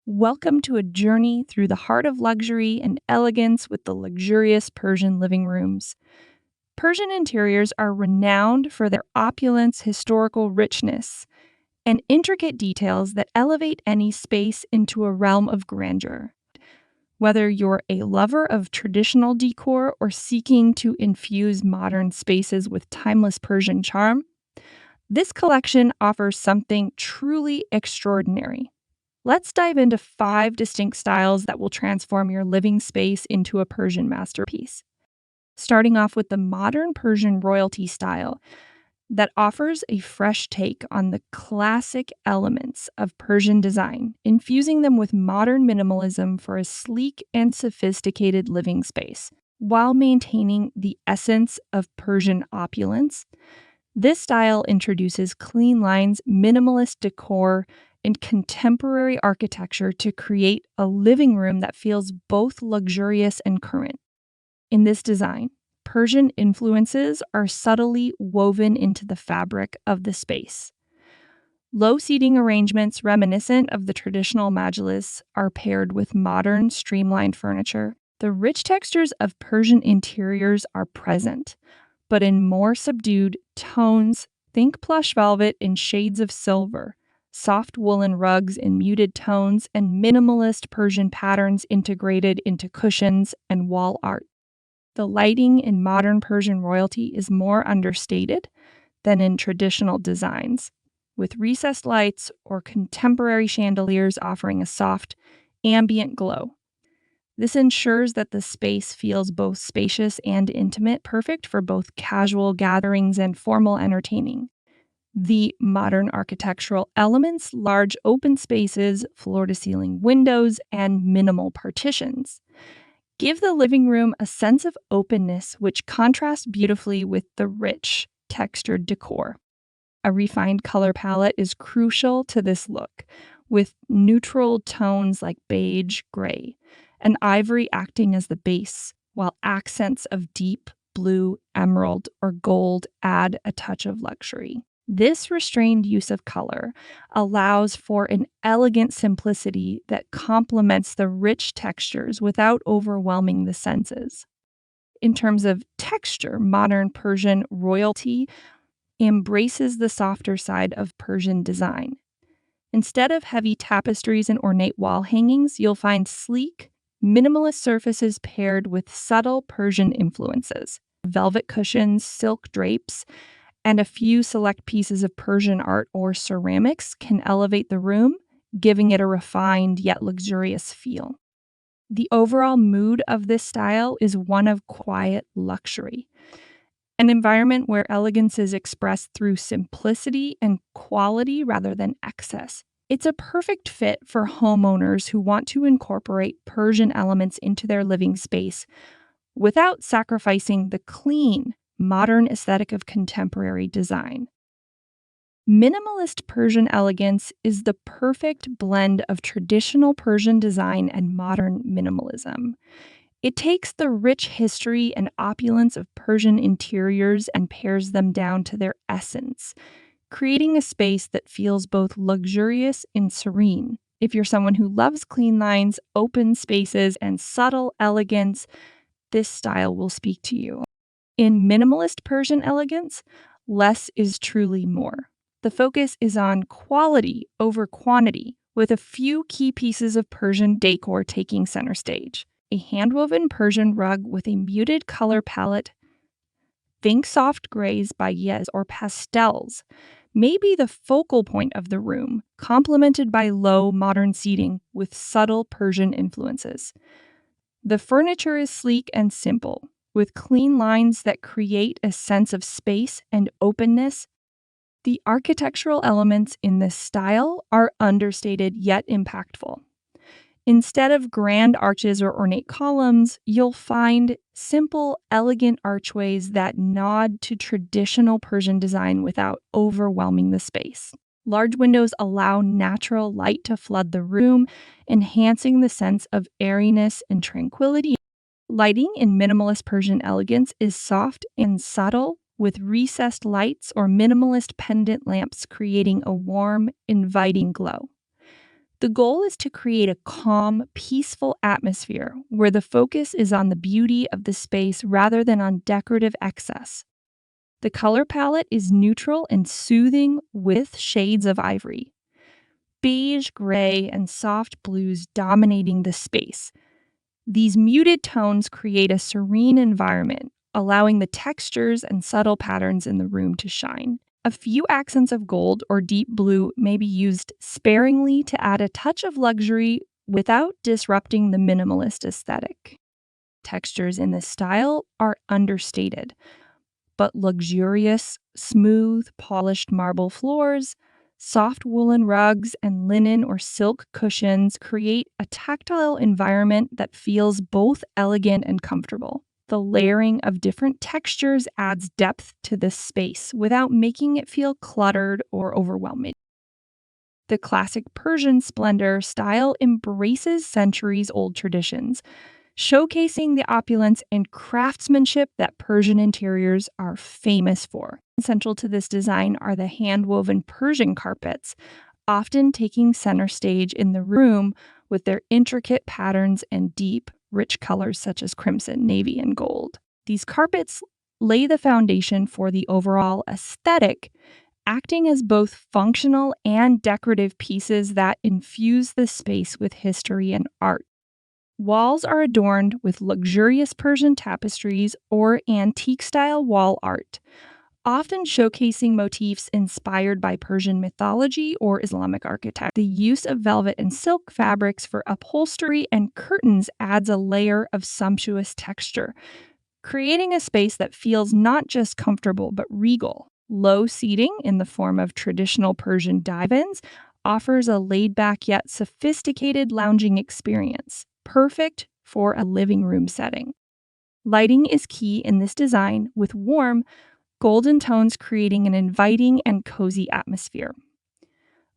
Welcome to a journey through the heart of luxury and elegance with the luxurious Persian living rooms. Persian interiors are renowned for their opulence, historical richness, and intricate details that elevate any space into a realm of grandeur. Whether you're a lover of traditional decor or seeking to infuse modern spaces with timeless Persian charm, this collection offers something truly extraordinary. Let's dive into 5 distinct styles that will transform your living space into a Persian masterpiece. Starting off with the modern Persian royalty style that offers a fresh take on the classic elements of Persian design, infusing them with modern minimalism for a sleek and sophisticated living space, while maintaining the essence of Persian opulence. This style introduces clean lines, minimalist decor, and contemporary architecture to create a living room that feels both luxurious and current. In this design, Persian influences are subtly woven into the fabric of the space. Low seating arrangements reminiscent of the traditional majlis are paired with modern, streamlined furniture. The rich textures of Persian interiors are present, but in more subdued tones. Think plush velvet in shades of silver, soft woolen rugs in muted tones, and minimalist Persian patterns integrated into cushions and wall art. The lighting in modern Persian royalty is more understated than in traditional designs, with recessed lights or contemporary chandeliers offering a soft, ambient glow. This ensures that the space feels both spacious and intimate, perfect for both casual gatherings and formal entertaining. The modern architectural elements, large open spaces, floor-to-ceiling windows, and minimal partitions, give the living room a sense of openness which contrasts beautifully with the rich, textured decor. A refined color palette is crucial to this look, with neutral tones like beige, gray, and ivory acting as the base, while accents of deep blue, emerald, or gold add a touch of luxury. This restrained use of color allows for an elegant simplicity that complements the rich textures without overwhelming the senses. In terms of texture, modern Persian royalty embraces the softer side of Persian design. Instead of heavy tapestries and ornate wall hangings, you'll find sleek, minimalist surfaces paired with subtle Persian influences. Velvet cushions, silk drapes, and a few select pieces of Persian art or ceramics can elevate the room, giving it a refined yet luxurious feel. The overall mood of this style is one of quiet luxury, an environment where elegance is expressed through simplicity and quality rather than excess. It's a perfect fit for homeowners who want to incorporate Persian elements into their living space without sacrificing the clean, modern aesthetic of contemporary design. Minimalist Persian elegance is the perfect blend of traditional Persian design and modern minimalism. It takes the rich history and opulence of Persian interiors and pares them down to their essence, creating a space that feels both luxurious and serene. If you're someone who loves clean lines, open spaces, and subtle elegance, this style will speak to you. In minimalist Persian elegance, less is truly more. The focus is on quality over quantity, with a few key pieces of Persian decor taking center stage. A hand-woven Persian rug with a muted color palette, think soft grays by Yes or pastels, may be the focal point of the room, complemented by low modern seating with subtle Persian influences. The furniture is sleek and simple, with clean lines that create a sense of space and openness. The architectural elements in this style are understated yet impactful. Instead of grand arches or ornate columns, you'll find simple, elegant archways that nod to traditional Persian design without overwhelming the space. Large windows allow natural light to flood the room, enhancing the sense of airiness and tranquility. Lighting in minimalist Persian elegance is soft and subtle, with recessed lights or minimalist pendant lamps creating a warm, inviting glow. The goal is to create a calm, peaceful atmosphere where the focus is on the beauty of the space rather than on decorative excess. The color palette is neutral and soothing with shades of ivory. Beige, gray, and soft blues dominating the space. These muted tones create a serene environment, allowing the textures and subtle patterns in the room to shine. A few accents of gold or deep blue may be used sparingly to add a touch of luxury without disrupting the minimalist aesthetic. Textures in this style are understated, but luxurious, smooth, polished marble floors, soft woolen rugs, and linen or silk cushions create a tactile environment that feels both elegant and comfortable. The layering of different textures adds depth to this space without making it feel cluttered or overwhelming. The classic Persian splendor style embraces centuries-old traditions, showcasing the opulence and craftsmanship that Persian interiors are famous for. Central to this design are the hand-woven Persian carpets, often taking center stage in the room with their intricate patterns and deep, rich colors such as crimson, navy, and gold. These carpets lay the foundation for the overall aesthetic, acting as both functional and decorative pieces that infuse the space with history and art. Walls are adorned with luxurious Persian tapestries or antique-style wall art, often showcasing motifs inspired by Persian mythology or Islamic architecture. The use of velvet and silk fabrics for upholstery and curtains adds a layer of sumptuous texture, creating a space that feels not just comfortable but regal. Low seating in the form of traditional Persian divans offers a laid-back yet sophisticated lounging experience, perfect for a living room setting. Lighting is key in this design, with warm, golden tones creating an inviting and cozy atmosphere.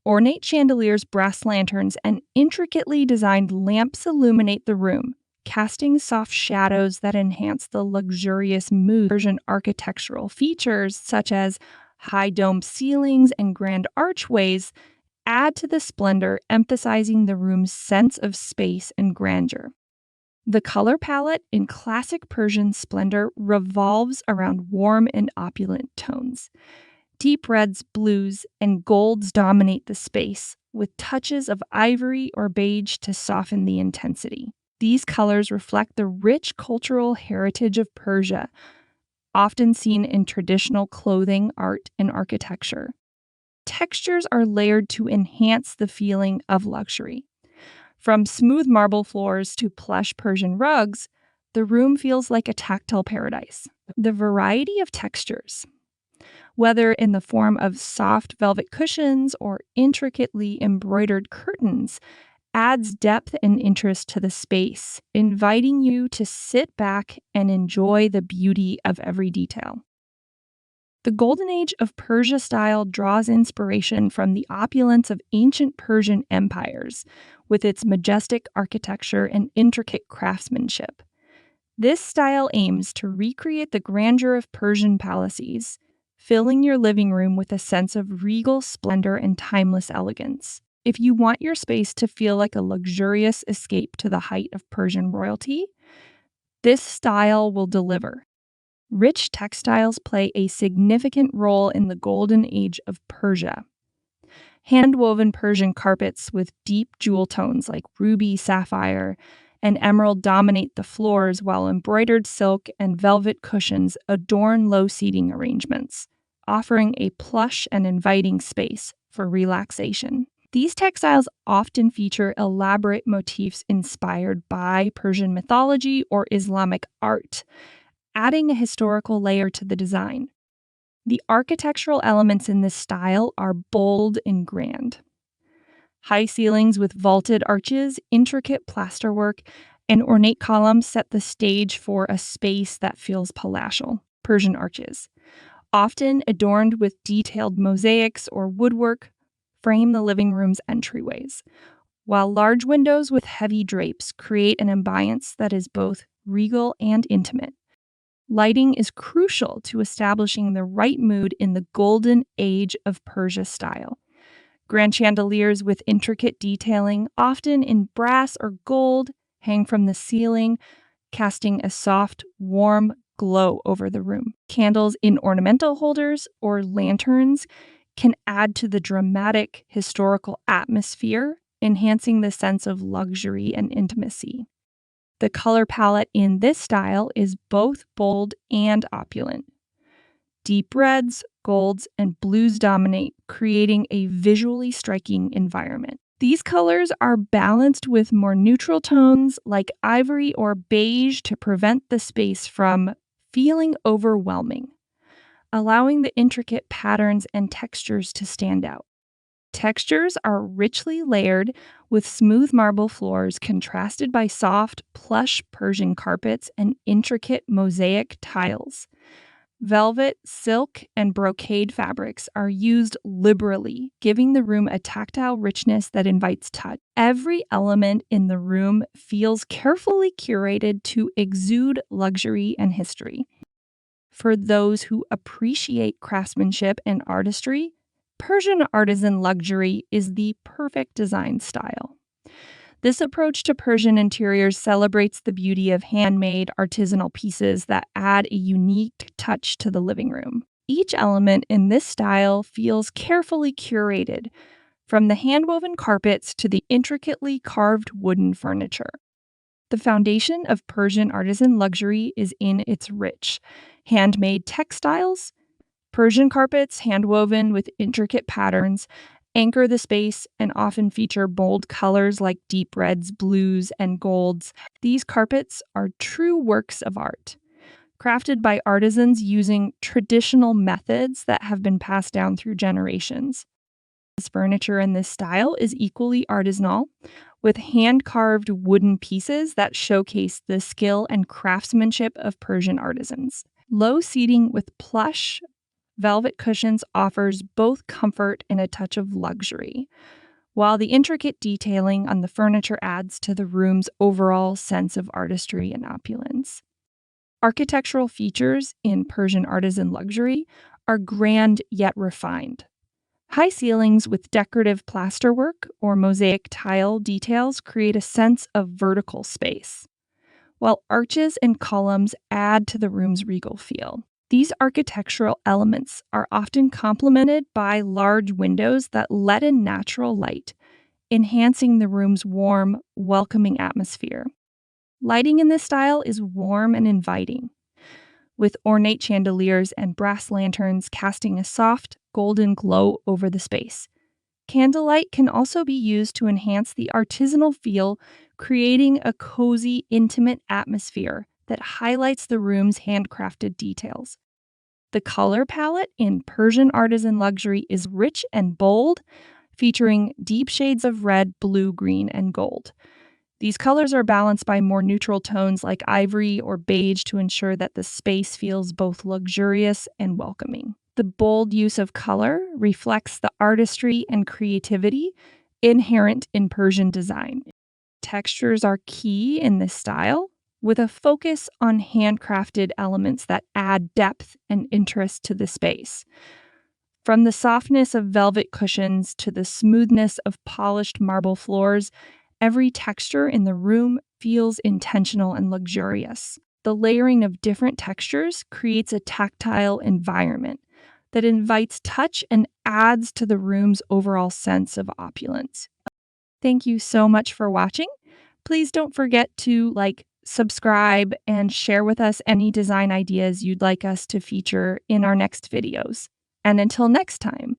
Ornate chandeliers, brass lanterns, and intricately designed lamps illuminate the room, casting soft shadows that enhance the luxurious mood. Persian architectural features such as high dome ceilings and grand archways add to the splendor, emphasizing the room's sense of space and grandeur. The color palette in classic Persian splendor revolves around warm and opulent tones. Deep reds, blues, and golds dominate the space, with touches of ivory or beige to soften the intensity. These colors reflect the rich cultural heritage of Persia, often seen in traditional clothing, art, and architecture. Textures are layered to enhance the feeling of luxury. From smooth marble floors to plush Persian rugs, the room feels like a tactile paradise. The variety of textures, whether in the form of soft velvet cushions or intricately embroidered curtains, adds depth and interest to the space, inviting you to sit back and enjoy the beauty of every detail. The Golden Age of Persia style draws inspiration from the opulence of ancient Persian empires, with its majestic architecture and intricate craftsmanship. This style aims to recreate the grandeur of Persian palaces, filling your living room with a sense of regal splendor and timeless elegance. If you want your space to feel like a luxurious escape to the height of Persian royalty, this style will deliver. Rich textiles play a significant role in the golden age of Persia. Hand-woven Persian carpets with deep jewel tones like ruby, sapphire, and emerald dominate the floors, while embroidered silk and velvet cushions adorn low seating arrangements, offering a plush and inviting space for relaxation. These textiles often feature elaborate motifs inspired by Persian mythology or Islamic art, adding a historical layer to the design. The architectural elements in this style are bold and grand. High ceilings with vaulted arches, intricate plasterwork, and ornate columns set the stage for a space that feels palatial. Persian arches, often adorned with detailed mosaics or woodwork, frame the living room's entryways, while large windows with heavy drapes create an ambiance that is both regal and intimate. Lighting is crucial to establishing the right mood in the golden age of Persia style. Grand chandeliers with intricate detailing, often in brass or gold, hang from the ceiling, casting a soft, warm glow over the room. Candles in ornamental holders or lanterns can add to the dramatic historical atmosphere, enhancing the sense of luxury and intimacy. The color palette in this style is both bold and opulent. Deep reds, golds, and blues dominate, creating a visually striking environment. These colors are balanced with more neutral tones like ivory or beige to prevent the space from feeling overwhelming, allowing the intricate patterns and textures to stand out. Textures are richly layered with smooth marble floors contrasted by soft, plush Persian carpets and intricate mosaic tiles. Velvet, silk, and brocade fabrics are used liberally, giving the room a tactile richness that invites touch. Every element in the room feels carefully curated to exude luxury and history. For those who appreciate craftsmanship and artistry, Persian artisan luxury is the perfect design style. This approach to Persian interiors celebrates the beauty of handmade artisanal pieces that add a unique touch to the living room. Each element in this style feels carefully curated, from the handwoven carpets to the intricately carved wooden furniture. The foundation of Persian artisan luxury is in its rich, handmade textiles. Persian carpets, handwoven with intricate patterns, anchor the space and often feature bold colors like deep reds, blues, and golds. These carpets are true works of art, crafted by artisans using traditional methods that have been passed down through generations. This furniture in this style is equally artisanal, with hand-carved wooden pieces that showcase the skill and craftsmanship of Persian artisans. Low seating with plush, velvet cushions offers both comfort and a touch of luxury, while the intricate detailing on the furniture adds to the room's overall sense of artistry and opulence. Architectural features in Persian artisan luxury are grand yet refined. High ceilings with decorative plasterwork or mosaic tile details create a sense of vertical space, while arches and columns add to the room's regal feel. These architectural elements are often complemented by large windows that let in natural light, enhancing the room's warm, welcoming atmosphere. Lighting in this style is warm and inviting, with ornate chandeliers and brass lanterns casting a soft, golden glow over the space. Candlelight can also be used to enhance the artisanal feel, creating a cozy, intimate atmosphere that highlights the room's handcrafted details. The color palette in Persian artisan luxury is rich and bold, featuring deep shades of red, blue, green, and gold. These colors are balanced by more neutral tones like ivory or beige to ensure that the space feels both luxurious and welcoming. The bold use of color reflects the artistry and creativity inherent in Persian design. Textures are key in this style, with a focus on handcrafted elements that add depth and interest to the space. From the softness of velvet cushions to the smoothness of polished marble floors, every texture in the room feels intentional and luxurious. The layering of different textures creates a tactile environment that invites touch and adds to the room's overall sense of opulence. Thank you so much for watching. Please don't forget to subscribe, and share with us any design ideas you'd like us to feature in our next videos. And until next time.